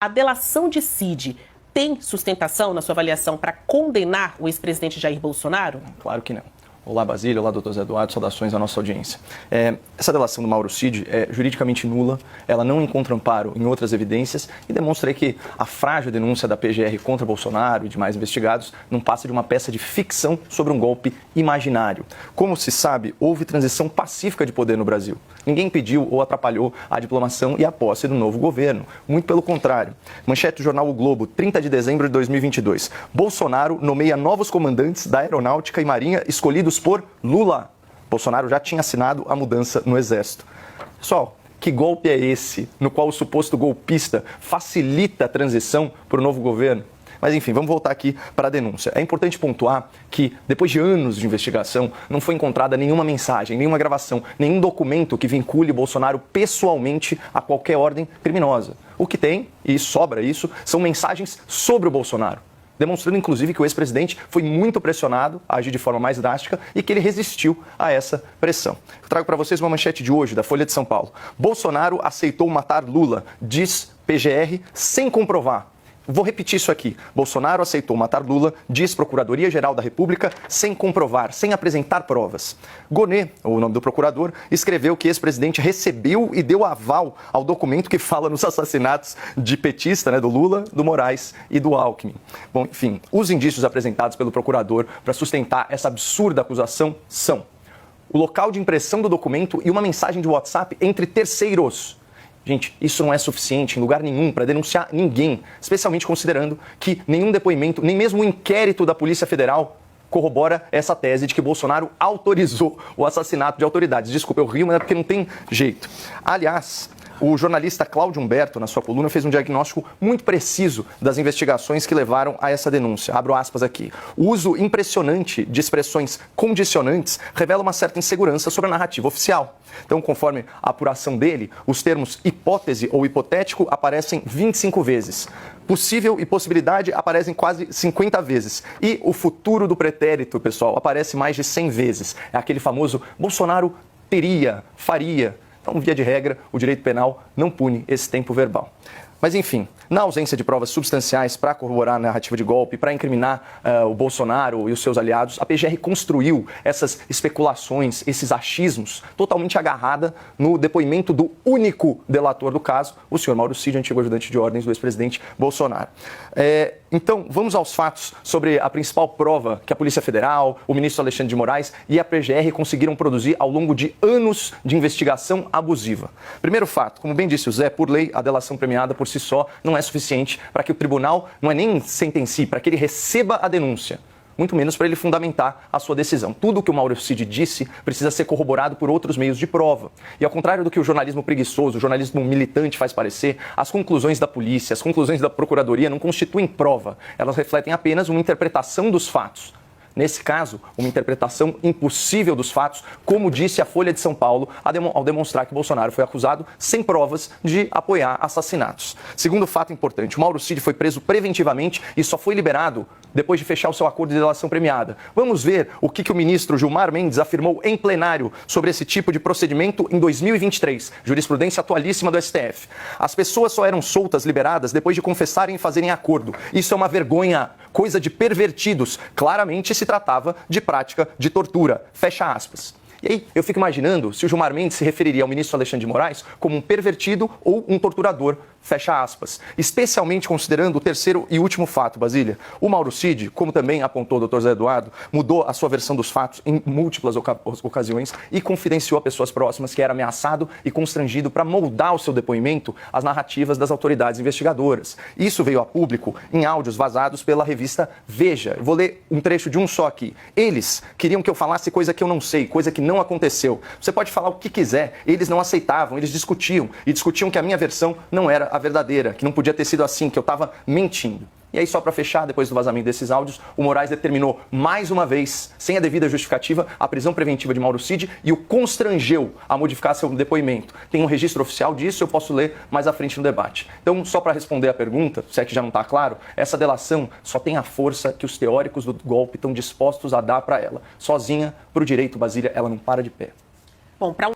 A delação de Cid tem sustentação na sua avaliação para condenar o ex-presidente Jair Bolsonaro? Claro que não. Olá, Basílio. Olá, doutor Zé Eduardo. Saudações à nossa audiência. Essa delação do Mauro Cid é juridicamente nula, ela não encontra amparo em outras evidências e demonstra aí que a frágil denúncia da PGR contra Bolsonaro e demais investigados não passa de uma peça de ficção sobre um golpe imaginário. Como se sabe, houve transição pacífica de poder no Brasil. Ninguém impediu ou atrapalhou a diplomação e a posse do novo governo. Muito pelo contrário. Manchete do jornal O Globo, 30 de dezembro de 2022. Bolsonaro nomeia novos comandantes da Aeronáutica e Marinha escolhidos por Lula. Bolsonaro já tinha assinado a mudança no Exército. Pessoal, que golpe é esse no qual o suposto golpista facilita a transição para o novo governo? Mas enfim, vamos voltar aqui para a denúncia. É importante pontuar que, depois de anos de investigação, não foi encontrada nenhuma mensagem, nenhuma gravação, nenhum documento que vincule Bolsonaro pessoalmente a qualquer ordem criminosa. O que tem, e sobra isso, são mensagens sobre o Bolsonaro, demonstrando inclusive que o ex-presidente foi muito pressionado a agir de forma mais drástica e que ele resistiu a essa pressão. Eu trago para vocês uma manchete de hoje, da Folha de São Paulo. Bolsonaro aceitou matar Lula, diz PGR, sem comprovar. Vou repetir isso aqui. Bolsonaro aceitou matar Lula, diz Procuradoria-Geral da República, sem comprovar, sem apresentar provas. Gonê, o nome do procurador, escreveu que o ex-presidente recebeu e deu aval ao documento que fala nos assassinatos de petista, do Lula, do Moraes e do Alckmin. Bom, enfim, os indícios apresentados pelo procurador para sustentar essa absurda acusação são o local de impressão do documento e uma mensagem de WhatsApp entre terceiros. Gente, isso não é suficiente em lugar nenhum para denunciar ninguém, especialmente considerando que nenhum depoimento, nem mesmo o inquérito da Polícia Federal corrobora essa tese de que Bolsonaro autorizou o assassinato de autoridades. Desculpa, eu rio, mas é porque não tem jeito. Aliás, o jornalista Cláudio Humberto, na sua coluna, fez um diagnóstico muito preciso das investigações que levaram a essa denúncia. Abro aspas aqui. O uso impressionante de expressões condicionantes revela uma certa insegurança sobre a narrativa oficial. Então, conforme a apuração dele, os termos hipótese ou hipotético aparecem 25 vezes. Possível e possibilidade aparecem quase 50 vezes. E o futuro do pretérito, pessoal, aparece mais de 100 vezes. É aquele famoso Bolsonaro teria, faria. Então, via de regra, o direito penal não pune esse tempo verbal. Mas, enfim, na ausência de provas substanciais para corroborar a narrativa de golpe, para incriminar o Bolsonaro e os seus aliados, a PGR construiu essas especulações, esses achismos, totalmente agarrada no depoimento do único delator do caso, o senhor Mauro Cid, antigo ajudante de ordens do ex-presidente Bolsonaro. Então, vamos aos fatos sobre a principal prova que a Polícia Federal, o ministro Alexandre de Moraes e a PGR conseguiram produzir ao longo de anos de investigação abusiva. Primeiro fato, como bem disse o Zé, por lei, a delação premiada por si só não é suficiente para que o tribunal não é nem sentencie, para que ele receba a denúncia, muito menos para ele fundamentar a sua decisão. Tudo o que o Mauro Cid disse precisa ser corroborado por outros meios de prova. E ao contrário do que o jornalismo preguiçoso, o jornalismo militante faz parecer, as conclusões da polícia, as conclusões da procuradoria não constituem prova. Elas refletem apenas uma interpretação dos fatos. Nesse caso, uma interpretação impossível dos fatos, como disse a Folha de São Paulo, ao demonstrar que Bolsonaro foi acusado, sem provas, de apoiar assassinatos. Segundo fato importante, o Mauro Cid foi preso preventivamente e só foi liberado depois de fechar o seu acordo de delação premiada. Vamos ver o que o ministro Gilmar Mendes afirmou em plenário sobre esse tipo de procedimento em 2023. Jurisprudência atualíssima do STF. As pessoas só eram soltas, liberadas, depois de confessarem e fazerem acordo. Isso é uma vergonha, coisa de pervertidos. Claramente se tratava de prática de tortura. Fecha aspas. E aí, eu fico imaginando se o Gilmar Mendes se referiria ao ministro Alexandre de Moraes como um pervertido ou um torturador, fecha aspas. Especialmente considerando o terceiro e último fato, Basília. O Mauro Cid, como também apontou o doutor Zé Eduardo, mudou a sua versão dos fatos em múltiplas ocasiões e confidenciou a pessoas próximas que era ameaçado e constrangido para moldar o seu depoimento às narrativas das autoridades investigadoras. Isso veio a público em áudios vazados pela revista Veja. Eu vou ler um trecho de um só aqui. Eles queriam que eu falasse coisa que eu não sei, coisa que não aconteceu. Você pode falar o que quiser, eles não aceitavam, eles discutiam que a minha versão não era a verdadeira, que não podia ter sido assim, que eu estava mentindo. E aí, só para fechar, depois do vazamento desses áudios, o Moraes determinou mais uma vez, sem a devida justificativa, a prisão preventiva de Mauro Cid e o constrangeu a modificar seu depoimento. Tem um registro oficial disso, eu posso ler mais à frente no debate. Então, só para responder a pergunta, se é que já não está claro, essa delação só tem a força que os teóricos do golpe estão dispostos a dar para ela. Sozinha, para o direito, Basília, ela não para de pé. Bom, para